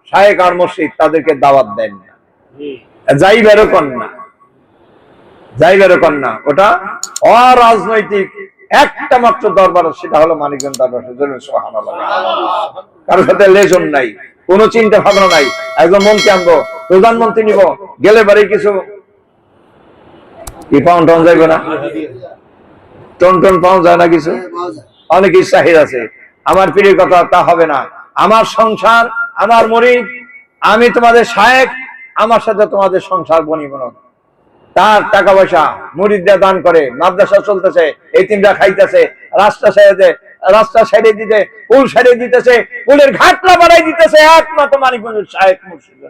Speaker 2: শায়েখ আর মসজিদ তাদেরকে দাওয়াত দেন না, যাইবেরও কন না, যাইবেরও কন না। ওটা অরাজনৈতিক একটা মাত্র দরবার, সেটা হলো মানিকগঞ্জ দরবার শরীফ। সুবহানাল্লাহ। কারোর সাথে লেজন নাই, কোনো চিন্তা ভাবনা নাই। একজন মন্ত্রী আনবো, প্রধানমন্ত্রী নিব, গেলে বাড়ি কিছু কি পাউন্ড টাউন যাইবে না, টন টন পাউন্ড যায় না, কিছু অনেক ইচ্ছাহির আছে। আমার পীরের কথা তা হবে না। আমার সংসার, আমার মুরিদ, আমি তোমাদের শায়েখ, আমার সাথে তোমাদের সংসার বনিব না। তার টাকা পয়সা মুরিদরা দান করে, মাদ্রাসা চলতেছে, এতিমরা খাইতেছে, রাস্তা সাইডে দিতে, পুল সাইডে দিতেছে, পুলের ঘাটলা বাড়াই দিতেছে, একমাত্র মানিকগঞ্জের শায়েখ মুর্শিদ।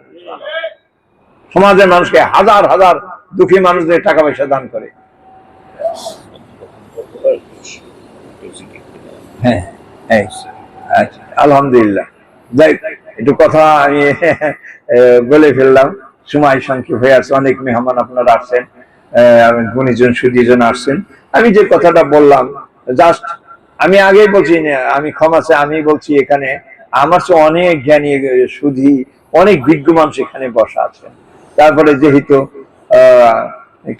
Speaker 2: সমাজের মানুষকে হাজার হাজার দুঃখী মানুষদের টাকা পয়সা দান করে। হ্যাঁ, আলহামদুলিল্লাহ। যাই, একটু কথা আমি বলে ফেললাম, সময় সংক্ষেপ হয়ে আছে। অনেক মেহমান আপনারা আসছেন, গুণীজন সুদীজন আসছেন। আমি যে কথাটা বললাম, জাস্ট আমি আগেই বলছি, আমি ক্ষমা চাই, আমি বলছি এখানে আমার চেয়ে অনেক জ্ঞানী সুধী, অনেক বিজ্ঞ মানুষ এখানে বসা আছেন। তারপরে যেহেতু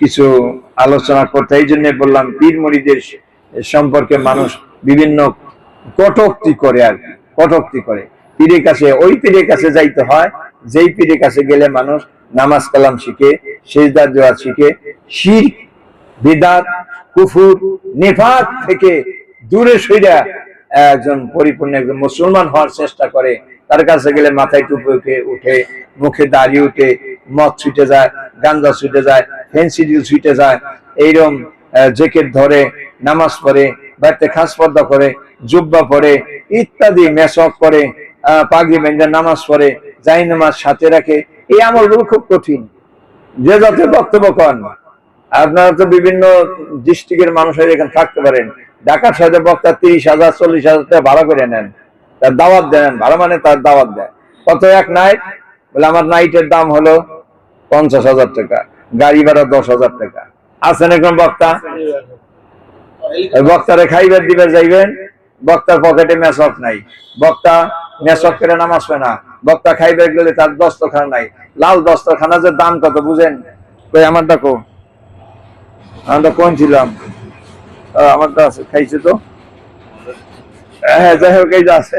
Speaker 2: কিছু আলোচনা করতে, এই জন্য বললাম, পীর মুরিদের সম্পর্কে মানুষ বিভিন্ন কটূক্তি করে, আর কি কটূক্তি করে। পীরের কাছে, ওই পীরের কাছে যাইতে হয় যেই পীরের কাছে গেলে মানুষ নামাজ কালাম শিখে, সিজদা দেওয়া শিখে, শিরক, বিদআত, কুফর, নিফাক থেকে দূরে সইরা একজন পরিপূর্ণ একজন মুসলমান হওয়ার চেষ্টা করে। তার কাছে গেলে মাথায় টুপি উঠে, মুখে দাড়ি উঠে, মদ ছুটে যায়, গাঞ্জা ছুটে যায়, ফেন্সিডিল ছুটে যায়, এইরকম জ্যাকেট ধরে, নামাজ পড়ে, বাড়িতে খাস পর্দা করে, জুব্বা পরে, ইত্যাদি, মেসক করে, পাগড়ি বেঁধে নামাজ পড়ে, যাই নামাজ সাথে রাখে। এই আমলগুলো খুব কঠিন। যে যাতে বক্তব্য করেন, আপনারা তো বিভিন্ন ডিস্ট্রিক্টের মানুষ এখানে থাকতে পারেন, ঢাকার সাথে বক্তা 30,000 40,000 টাকা ভাড়া করে নেন, তার দাওয়াত দেন, ভাড়া মানে তার দাওয়াত দেয়। কত এক নাইট? বলে আমার নাইটের দাম হলো 50,000 টাকা, গাড়ি ভাড়া 10,000 টাকা। আছেন এখন বক্তা, বক্তারে খাইবার দিবে যাইবেন, বক্তার পকেটে মেসক নাই, বক্তা মেসক করে নামাজ পড়ে না, বক্তা খাইবার গেলে তার দস্তরখানা নাই। লাল দস্তরখানা যে দাম কত বুঝেন? কই আমারটা কো, আমরা কোন ছিলাম, আমারটা আছে, খাইছে তো, হ্যাঁ যাই হোক, এই যে আছে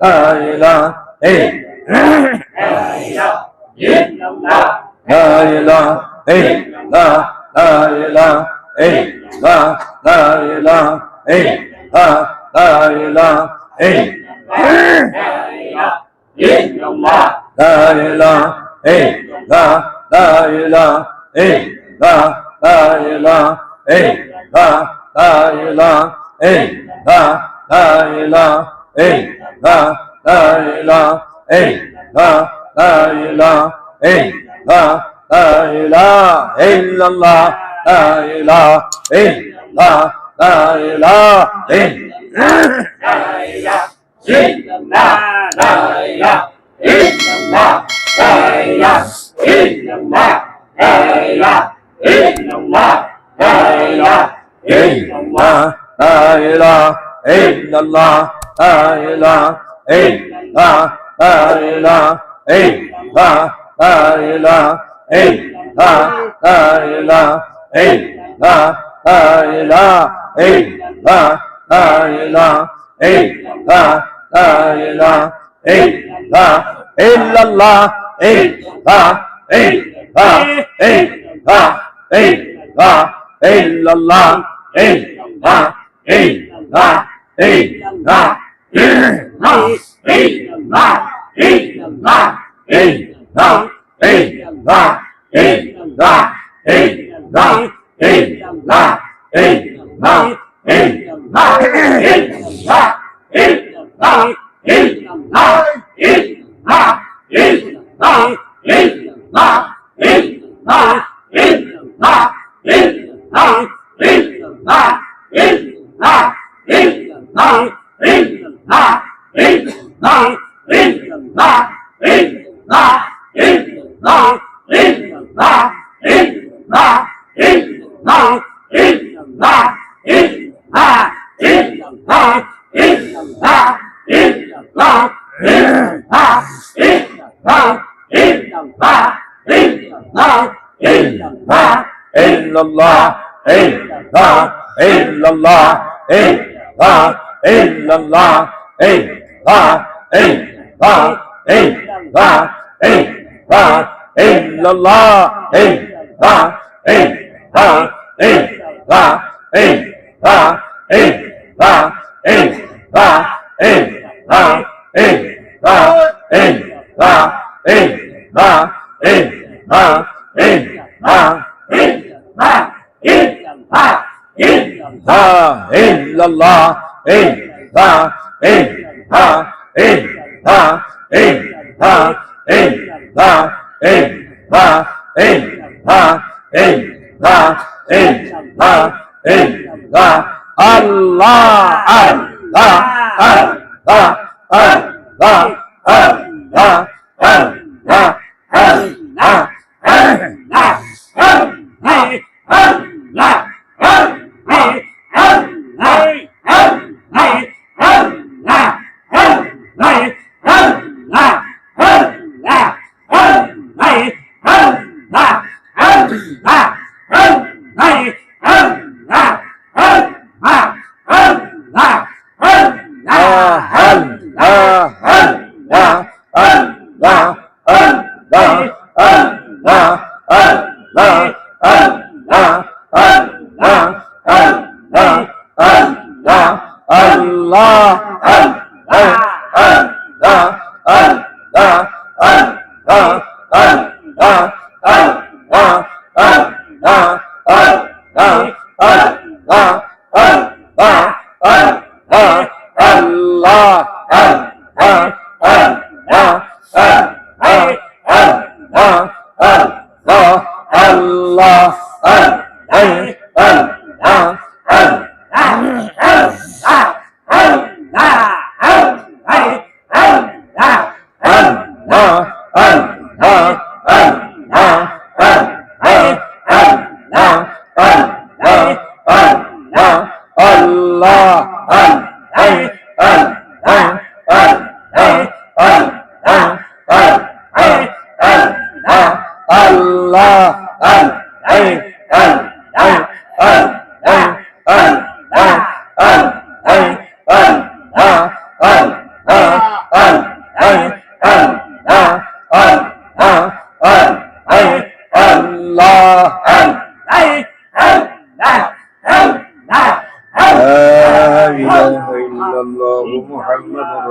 Speaker 2: লা ইলাহা লা ইলাহা লা ইলাহা লা ইলাহা লা ইলাহা لا إله إلا لا إله إلا لا إله إلا لا إله إلا لا إله إلا لا إله إلا لا إله إلا لا إله إلا الله لا إله إلا لا إله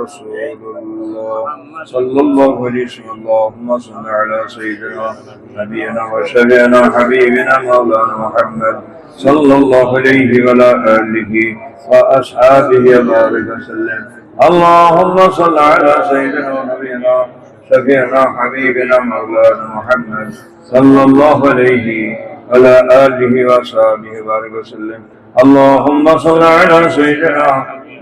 Speaker 2: رسول الله صلى الله عليه وسلم اللهم صل على سيدنا نبينا وشفيعنا حبيبنا مولانا محمد صلى الله عليه وعلى آله وأصحابه وبارك وسلم اللهم صل على سيدنا نبينا شفيعنا حبيبنا مولانا محمد صلى الله عليه وعلى آله وصحبه وبارك وسلم اللهم صل على سيدنا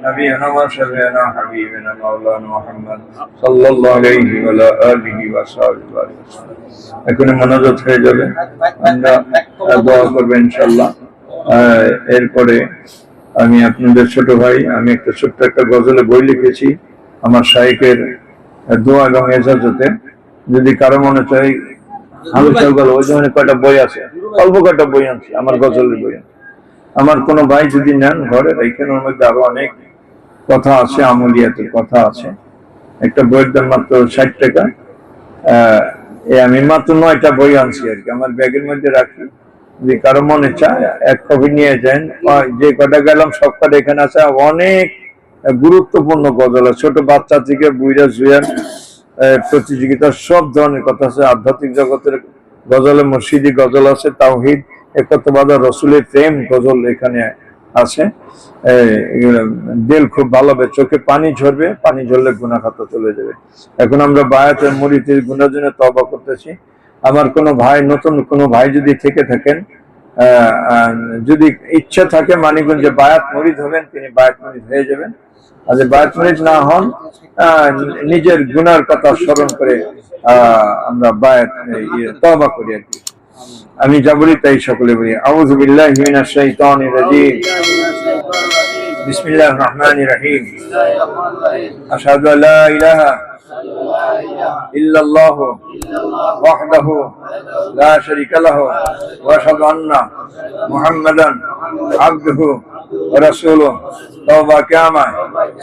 Speaker 2: نبينا وشفيعنا حبيبنا مولانا محمد صلى الله عليه وعلى آله وصحبه وبارك وسلم এখন মনোযোগ হয়ে যাবে আমরা দোয়া করব ইনশাআল্লাহ এরপরে আমি আপনাদের ছোট ভাই আমি একটা ছোট্ট একটা গজলে বই লিখেছি আমার শাইখের দোয়া এবং এজাজতে যদি কারো মনে চাই আমি সকাল ওই ধরনের কয়টা বই আছে অল্প কয়টা বই আনছি আমার গজলের বই আনছি আমার কোনো ভাই যদি নেন ঘরে এইখানে ওর মধ্যে আরো অনেক কথা আছে আমলিয়াতের কথা আছে একটা বইয়ের দাম মাত্র 60 টাকা আমি মাত্র 9টা বই আনছি আর কি আমার ব্যাগের মধ্যে রাখি যদি কারো মনে চায় এক কপি নিয়ে যান যে কটা গেলাম সব কটা এখানে আছে অনেক গুরুত্বপূর্ণ গজল ছোট বাচ্চা থেকে বুইরা জুয়ান প্রতিযোগিতা সব ধরনের কথা আছে আধ্যাত্মিক জগতের গজলে মুর্শিদি গজল আছে তাওহীদ একত্ববাদ রসুলের প্রেম গজল এখানে আছে দিল খুব ভালো হবে চোখে পানি ঝরবে পানি ঝরলে গুনাহ খাতা চলে যাবে এখন আমরা বায়াতের মুরিদের গুনার জন্য তওবা করতেছি আমার কোনো ভাই নতুন কোনো ভাই যদি থেকে থাকেন যদি ইচ্ছা থাকে মানিকগঞ্জে বায়াত মুরিদ হবেন তিনি বায়াত মুরিদ হয়ে যাবেন আর যদি বায়াত মুরিদ না হন নিজের গুনার কথা স্মরণ করে আমরা বায়াত তওবা করি আর কি আমি যা বলি তাই সকলে বলি আউযু বিল্লাহি মিনাশ শাইতানির রাজীম বিসমিল্লাহির রহমানির রহিম আশহাদু আল্লা ইলাহা ইল্লাল্লাহ ওয়াহদাহু লা শারীকা লাহু ওয়া আশহাদু আন্না মুহাম্মাদান আবদুহু ওয়া রাসূলুহু तौबा क्या मैं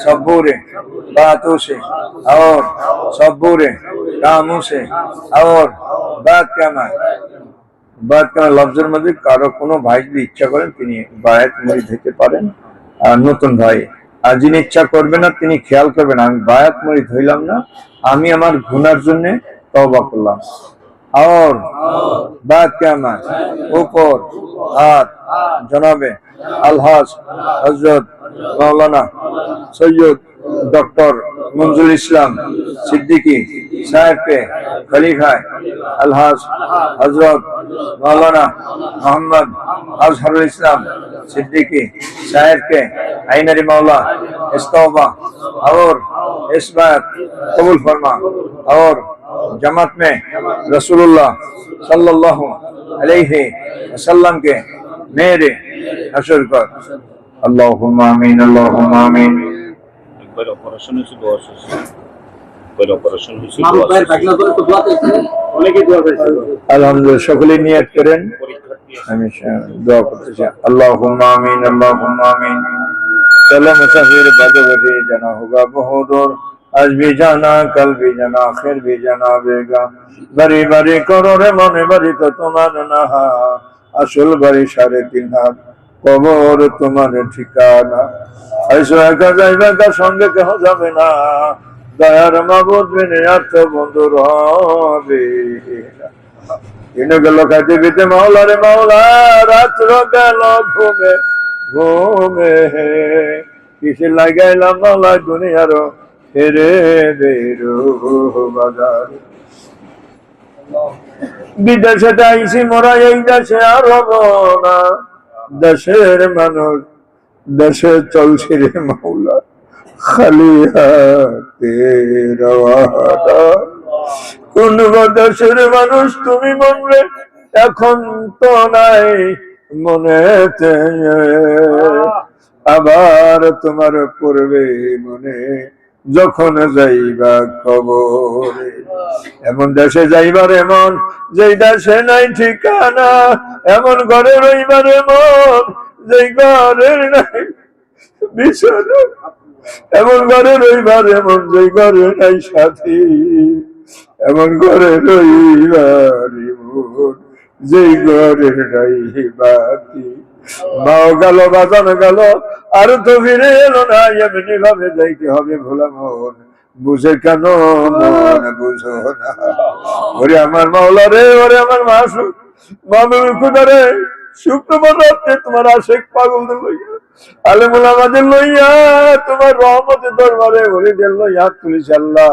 Speaker 2: सब बुरे बातों से और सब बुरे कामों से और बात क्या मैं বায়াত করা লফজের মধ্যে কারো কোনো ভাই যদি ইচ্ছা করেন তিনি বায়াত মুরিদ হতে পারেন আর নতুন ভাই আর যিনি ইচ্ছা করবেন না তিনি খেয়াল করবেন আমি বায়াত মুরিদ হইলাম না আমি আমার গুনার জন্য তওবা করলাম और बात क्या मैं ऊपर हाथ जनाबे अलहाज हजरत मौलाना सैयद डॉक्टर मंजुल इस्लाम सिद्दीकी साहब के खलीफा अलहाज हजरत मौलाना मोहम्मद अजहरुल इस्लाम सिद्दीकी साहब के आइनरी मौला इस्तौबा और इस बात कबूल फरमा और जमात में रसूलुल्लाह सल्लल्लाहु अलैहि वसल्लम के मेरे हशर कर अल्लाहुम्मा आमीन अल्लाहुम्मा आमीन
Speaker 3: कोई ऑपरेशन से दुआ से कोई ऑपरेशन से दुआ
Speaker 2: अल्हम्दुलिल्लाह সকলে নিয়ত করেন আমি দোয়া করতেছি अल्लाहुम्मा आमीन अल्लाहुम्मा आमीन चलो मुसाफिर बदबरी जाना होगा बहुत दूर आज भी जाना कल भी जाना आखिर भी जाना बेगा बड़ी बड़ी करो रे मने बड़ी तो तुम्हारे नहा আসল বাড়ি 3.5 হাত কবর তোমার ঠিকানা ऐसा एका जाइबा সঙ্গে কেহ যাবে না দয়ার মাবুদ বিনে আত্ম বন্ধু রবে ইনো গেল খাইতে পিতে মাওলা রে মাওলা রাত্র গেল ঘুমে ঘুমে কিসে লাগাইলাম মাওলা দুনিয়ার ফেরে বেরো বাজার বিদেশে যাইছি মোরা এই দেশে আর হব না দেশের মানুষ দেশে চলছে রে মাওলা খালি হাতে রওয়ানা কোন দেশের মানুষ তুমি মনরে এখন তো নাই মনেতে আবার তোমার পড়বে মনে যখন যাইবা কবরে এমন দেশে যাইবার এমন যেই দেশে নাই ঠিকানা এমন ঘরে রইবার এমন যেই ঘরের নাই বিছানা এমন ঘরে রইবার এমন যেই ঘরে নাই সাথী এমন ঘরে রইবার এমন যেই ঘরের নাই বাতি মাও গেল, বাজানো গেল, আর তো ফিরে এলো না। এমনি ভাবে যাইতে হবে ভোলা মন, বুঝে কেন মন বুঝো না। ওরে আমার মাওলা রে, ওরে আমার মাসুক, মামুল খুদা রে, শুক্রবার রাত্রে তোমার আশেক পাগলদের লইয়া, আলেমুল আমাদের লইয়া তোমার রহমতের দরবারে ওলিদের লইয়া হাত তুলিস আল্লাহ।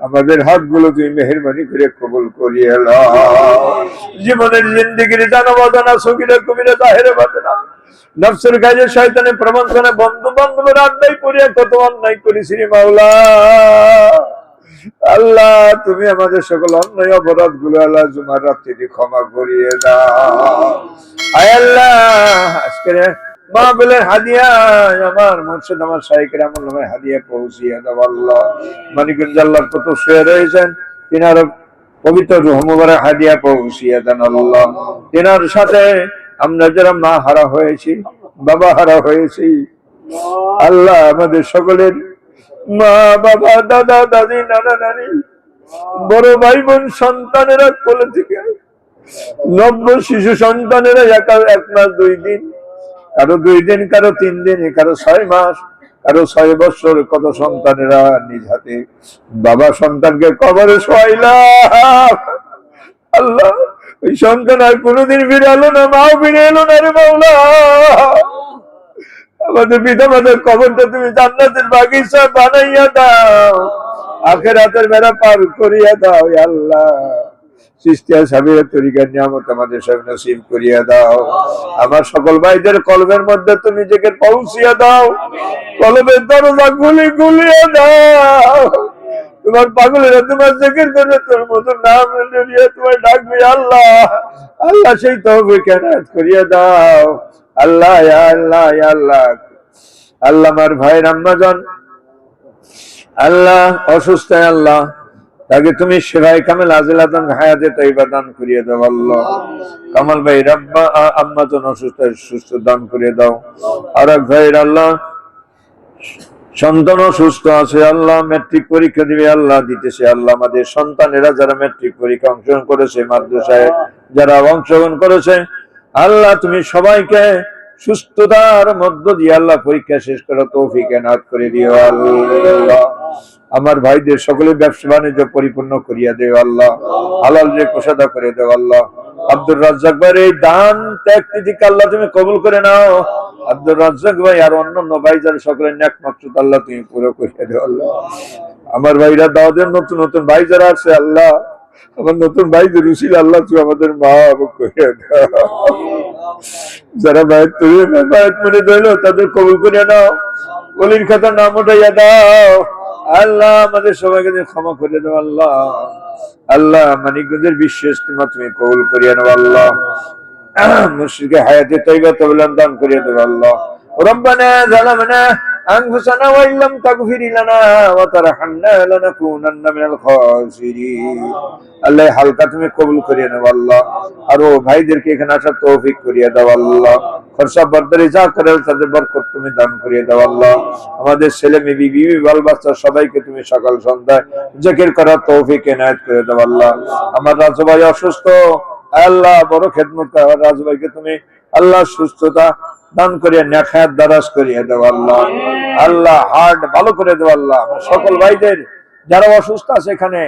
Speaker 2: আমাদের হাতগুলো তুমি মেহেরবানি করে কবুল করিয়ে নাও। জীবনের জিন্দেগির জানা বাজানা সগীরা কবিরা জাহেরে বাজানা নফসের কাজে শয়তানের প্রবঞ্চনা বন্ধু বান্ধবের আড্ডায় পড়িয়া কত অন্যায় করেছি রে মাওলা। আল্লাহ তুমি আমাদের সকল অন্যায় অপরাধ গুলো আল্লাহ জুমার রাত্রিতে ক্ষমা করিয়ে দাও। আয় আল্লাহ আজকে মাহফিলের হাদিয়া আমার মুর্শিদ আমার শাইখের আমল নামায় হাদিয়া পৌঁছিয়ে দাও আল্লাহ। মানিকগঞ্জ আল্লাহর কত শুয়ে রয়েছেন, তিনার পবিত্র রূহ মুবারক হাদিয়া পৌঁছিয়ে দেন আল্লাহ। তিনার সাথে আমরা যারা মা হারা হয়েছি, বাবা হারা হয়েছি, আল্লাহ আমাদের সকলের মা বাবা দাদা দাদি নানা নানি বড় ভাই বোন সন্তানেরা কোলে থেকে নব্য শিশু সন্তানেরা এক মাস 2 দিন, কারো 2 দিন, কারো 3 দিন, কারো 6 মাস, কারো 6 বছর, কত সন্তানেরা নিজ হাতে বাবা সন্তানকে কবরে শোয়াইলা। আল্লাহ ওই সন্তান আর কোনোদিন ফিরে এলো না, মাও ফিরে এলো না রে মাওলা। আমাদের পিতা মাতার কবরটা তুমি জান্নাতের বাগিচা বানাইয়া দাও, আখিরাতের বেড়া পার করিয়া দাও আল্লাহ। চিশতিয়া সাহেবের তরিকার নিয়ামত আমাদের সব নসিব করিয়া দাও। আমার সকল ভাইদের কলবের মধ্যে তুমি জিকির পৌঁছিয়া দাও, কলবের দরজা গুলিয়ে দাও। তোমার পাগলেরা তোমার জিকির করবে, তোর মতো নাম নিয়ে তোমার ডাকবে আল্লাহ। আল্লাহ সেই তওফিক এনায়েত করিয়া দাও আল্লাহ। ইয়া আল্লাহ, ইয়া আল্লাহ। আল্লাহ আমার ভাইয়ের আম্মাজান আল্লাহ অসুস্থ, আল্লাহ তাকে তুমি শিফায়ে কামিল আজিলা দান, হায়াতে তয়্যিবা দান করিয়ে দাও আল্লাহ। কামাল ভাই রাব্বা আম্মাজান অসুস্থ, সুস্থ দান করিয়ে দাও। আর এক ভাইয়ের আল্লাহ সন্তান সুস্থ আছে আল্লাহ, ম্যাট্রিক পরীক্ষা দিবে আল্লাহ, দিতেছে আল্লাহ। আমাদের সন্তানেরা যারা ম্যাট্রিক পরীক্ষা অংশগ্রহণ করেছে, মাদ্রাসায় যারা অংশগ্রহণ করেছে, আল্লাহ তুমি সবাইকে সুস্থতার মধ্য দিয়ে আল্লাহ পরীক্ষা শেষ করা তৌফিক এনায়েত করে দিও আল্লাহ। আমার ভাইদের সকলে ব্যবসা বাণিজ্য পরিপূর্ণ করিয়া দেও আল্লাহ, হালাল রিজিক প্রসাদ করে দেও আল্লাহ। আব্দুর রাজ্জাক ভাইয়ের এই দান ত্যাগ তিথিকে আল্লাহ তুমি কবুল করে নাও। আব্দুর রাজ্জাক ভাই আর অন্যান্য ভাই যারা সকলের নেক মাকসুদ আল্লাহ তুমি পুরো করিয়া দেও আল্লাহ। আমার ভাইরা দাওয়াতের নতুন নতুন ভাই যারা আছে আল্লাহ, আমার নতুন ভাইদের উসিল আল্লাহ তুমি আমাদের মা করিয়া দাও। যারা ভাইয়ের তুমি ভাইয়ের মনে ধরল তাদের কবুল করিয়া নাও, অলির খাতার নাম উঠাইয়া দাও আল্লাহ। আমাদের সবাইকে ক্ষমা করে দাও আল্লাহ। আল্লাহ মানিকগঞ্জের বিশেষ তোমার তুমি কবুল করিয়া নাও আল্লাহ। মুর্শিদকে হায়াতে তয়্যিবা তওবান দান করিয়া দাও আল্লাহ। রব্বানা যালামনা আনফুসানা ওয়া ইল্লাম তাগফির লানা ওয়া তারহামনা লানাকুনান্না মিনাল খাসিরিন। আল্লাহ হালকা তুমি কবুল করিয়া নাও আল্লাহ। আর ও ভাইদেরকে এখানে আসার তৌফিক করিয়া দাও আল্লাহ। খরচা বরদারি যা করে তাদের বরকত তুমি দান করিয়ে দাও আল্লাহ। আমাদের ছেলে মেয়ে বিবি বাল বাচ্চা সবাইকে তুমি সকাল সন্ধ্যায় জিকির করার তৌফিক এনায়েত করে দাও আল্লাহ। আমার রাজু ভাই অসুস্থ আল্লাহ, বড় খেদমত করে রাজু ভাইকে তুমি আল্লাহ সুস্থতা দান করিয়া নেক হায়াত দারাজ করিয়ে দাও আল্লাহ। আল্লাহ হার্ট ভালো করে দাও আল্লাহ। সকল ভাইদের যারা অসুস্থ আছে এখানে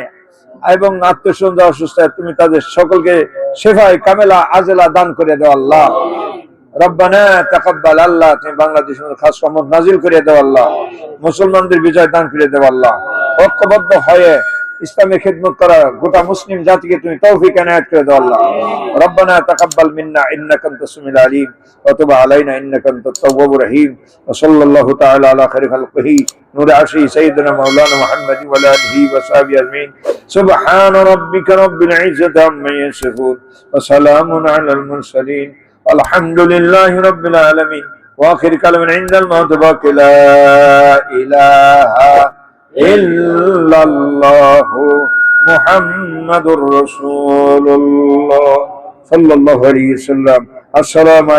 Speaker 2: এবং আত্মীয় স্বজন যারা অসুস্থ তুমি তাদের সকলকে শিফায়ে কামিলা আজেলা দান করে দাও আল্লাহ। রব্বানা তাকাব্বাল আল্লাহ তুমি বাংলাদেশের মধ্যে খাস রহমত নাজিল করে দাও আল্লাহ। মুসলমানদের বিজয় দান করে দাও আল্লাহ। ঐক্যবদ্ধ হয়ে ইসলামী খিদমত করা গোটা মুসলিম জাতিকে তুমি তৌফিক এনায়েত করে দাও আল্লাহ। রব্বানা তাকাব্বাল মিন্না ইন্নাকা আনতাস সামিউল আলিম ওয়া তুব আলাইনা ইন্নাকা আনতাত তাওয়াবুর রহিম। ওয়া সাল্লাল্লাহু তাআলা আলা খায়রি খালকিহি নূর আরশি সাইয়্যিদিনা মাওলানা মুহাম্মাদি ওয়া আলা আলিহি ওয়া সাহবিহি আজমাইন। সুবহানা রাব্বিকা রাব্বিল ইজ্জাতি আম্মা ইয়াসিফুন ওয়া সালামুন আলাল মুরসালিন আলহামদুলিল্লাহি রাব্বিল আলামিন। ওয়া আখির কালামিন ইনদাল মাউত বাকি লা ইলাহা ইল্লাল্লাহু মুহাম্মাদুর রাসূলুল্লাহ সাল্লাল্লাহু আলাইহি ওয়াসাল্লাম। আসসালামু